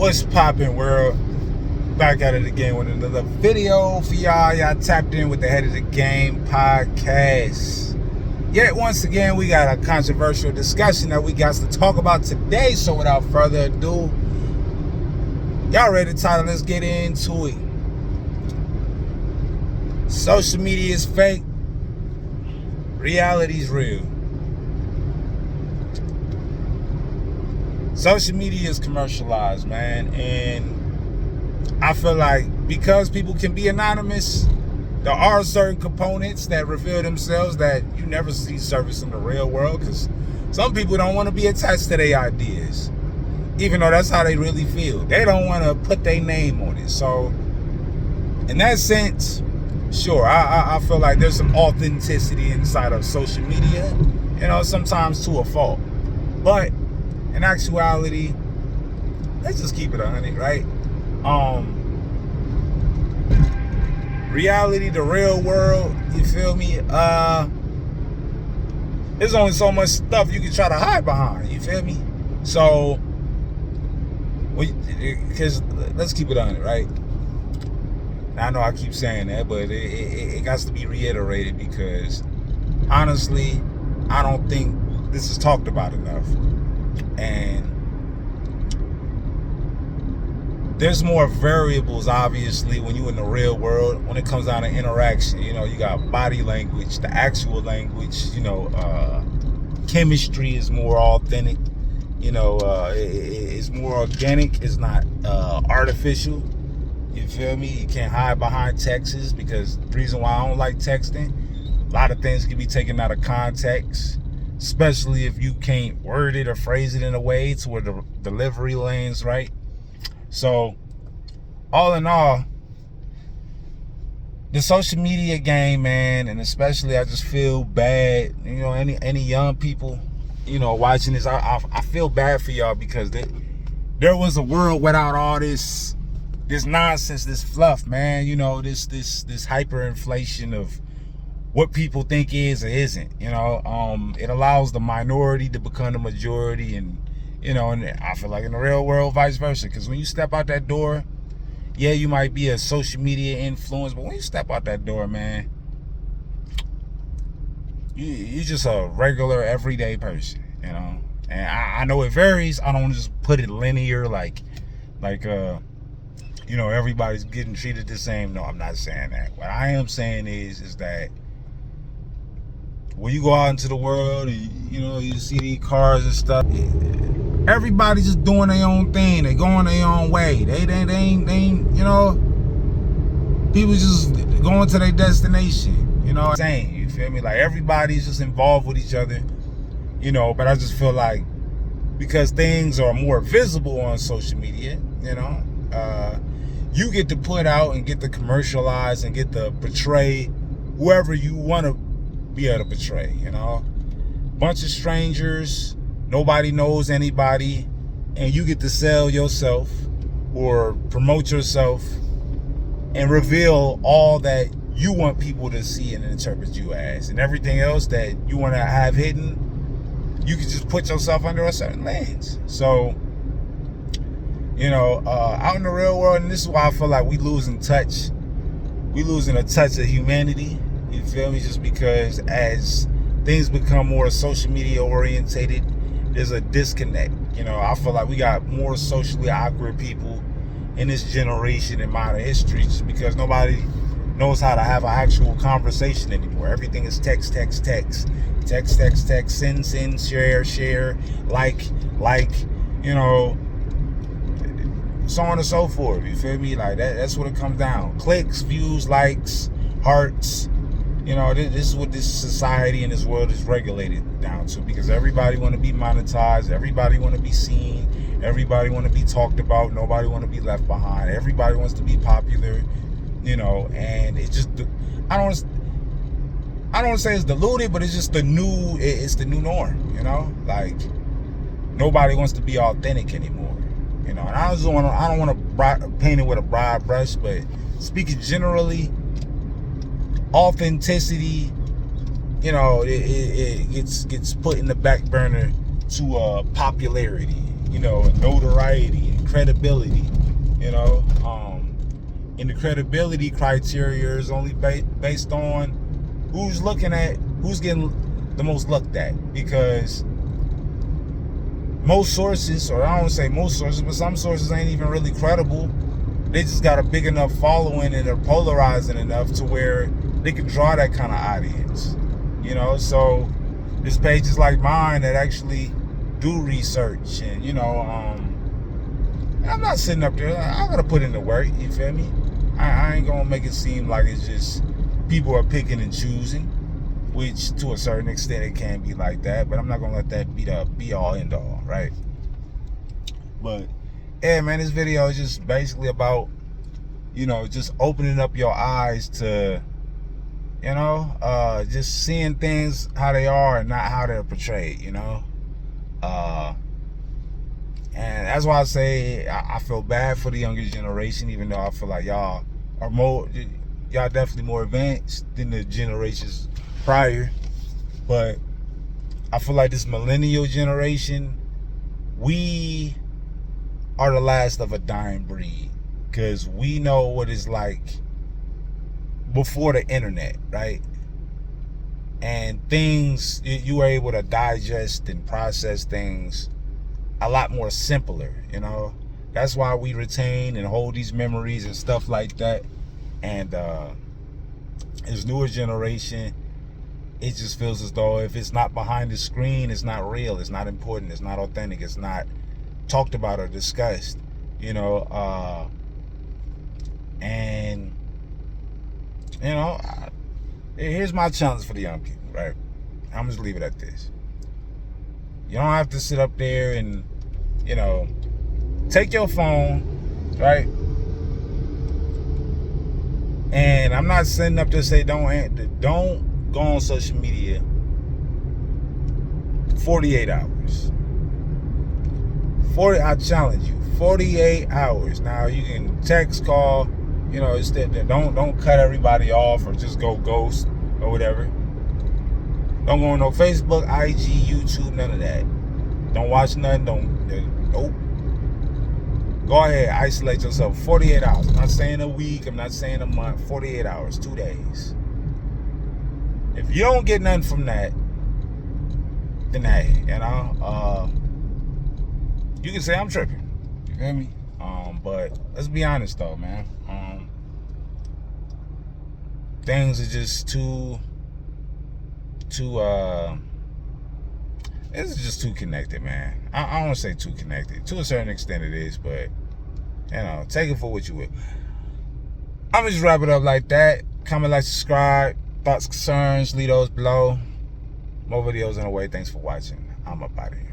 What's poppin', world? Back at it again with another video for y'all. Y'all tapped in with the Head of the Game podcast. Yet once again, we got a controversial discussion that we got to talk about today. So without further ado, y'all ready to title? Let's get into it. Social media is fake. Reality's real. Social media is commercialized, man, and I feel like because people can be anonymous, there are certain components that reveal themselves that you never see surface in the real world, because some people don't want to be attached to their ideas, even though that's how they really feel. They don't want to put their name on it. So in that sense, sure, I feel like there's some authenticity inside of social media, sometimes to a fault. But in actuality, let's just keep it 100, right? Reality, the real world, you feel me? There's only so much stuff you can try to hide behind, you feel me? So, because let's keep it 100, right? I know I keep saying that, but it got to be reiterated because honestly, I don't think this is talked about enough. And there's more variables, obviously, when you're in the real world, when it comes down to interaction. You got body language, the actual language, chemistry is more authentic, it's more organic, it's not artificial. You feel me? You can't hide behind texts, because the reason why I don't like texting, a lot of things can be taken out of context, especially if you can't word it or phrase it in a way to where the delivery lane's right. So, all in all, the social media game, man, and especially I just feel bad, any young people, watching this, I feel bad for y'all, because there was a world without all this nonsense, this fluff, man, this hyperinflation of what people think is or isn't. It allows the minority to become the majority, and and I feel like in the real world, vice versa. Because when you step out that door, yeah, you might be a social media influence, but when you step out that door, man, you're just a regular, everyday person, And I know it varies. I don't just put it linear, like everybody's getting treated the same. No, I'm not saying that. What I am saying is that when you go out into the world and you see these cars and stuff, everybody's just doing their own thing. They going their own way. They ain't people just going to their destination. You feel me? Like, everybody's just involved with each other. But I just feel like because things are more visible on social media, you get to put out and get to commercialize and get to portray whoever you want to be able to portray. Bunch of strangers, nobody knows anybody, and you get to sell yourself or promote yourself and reveal all that you want people to see and interpret you as, and everything else that you want to have hidden, you can just put yourself under a certain lens. So out in the real world, and this is why I feel like we losing a touch of humanity, you feel me? Just because as things become more social media orientated, there's a disconnect. I feel like we got more socially awkward people in this generation in modern history, just because nobody knows how to have an actual conversation anymore. Everything is text, send, share, like, so on and so forth. You feel me? Like that's what it comes down. Clicks, views, likes, hearts. This is what this society and this world is regulated down to, because everybody want to be monetized, everybody want to be seen, everybody want to be talked about, nobody want to be left behind, everybody wants to be popular, and it's just, I don't want to say it's diluted, but it's just the new norm, like nobody wants to be authentic anymore, and I don't want to paint it with a broad brush, but speaking generally, authenticity, it gets put in the back burner to popularity, notoriety and credibility, you know. And the credibility criteria is only based on who's getting the most looked at, because most sources, or I don't say most sources, but some sources ain't even really credible. They just got a big enough following and they're polarizing enough to where they can draw that kind of audience, you know. So there's pages like mine that actually do research, and you know, I'm not sitting up there. I gotta put in the work. You feel me? I ain't gonna make it seem like it's just people are picking and choosing, which to a certain extent it can be like that. But I'm not gonna let that be the be all end all, right? But yeah, man, this video is just basically about, you know, just opening up your eyes to, you know, just seeing things how they are and not how they're portrayed, you know. And that's why I say I feel bad for the younger generation, even though I feel like y'all definitely more advanced than the generations prior. But I feel like this millennial generation, we are the last of a dying breed, because we know what it's like before the internet, right? And things, you were able to digest and process things a lot more simpler, you know. That's why we retain and hold these memories and stuff like that. And this newer generation, it just feels as though if it's not behind the screen, it's not real, it's not important, it's not authentic, it's not talked about or discussed, you know. And you know, here's my challenge for the young people, right? I'm just leave it at this. You don't have to sit up there and, you know, take your phone, right? And I'm not sitting up to say don't go on social media 48 hours. I challenge you, 48 hours. Now you can text, call, you know, instead don't cut everybody off or just go ghost or whatever. Don't go on no Facebook, IG, YouTube, none of that. Don't watch nothing. Nope. Go ahead, isolate yourself. 48 hours. I'm not saying a week. I'm not saying a month. 48 hours, 2 days. If you don't get nothing from that, then hey, you know, you can say I'm tripping. You feel me? But let's be honest though, man. Things are just too it's just too connected, man. I don't want to say too connected. To a certain extent it is, but you know, take it for what you will. I'm just wrap it up like that. Comment, like, subscribe. Thoughts, concerns, leave those below. More videos on the way. Thanks for watching. I'm up out of here.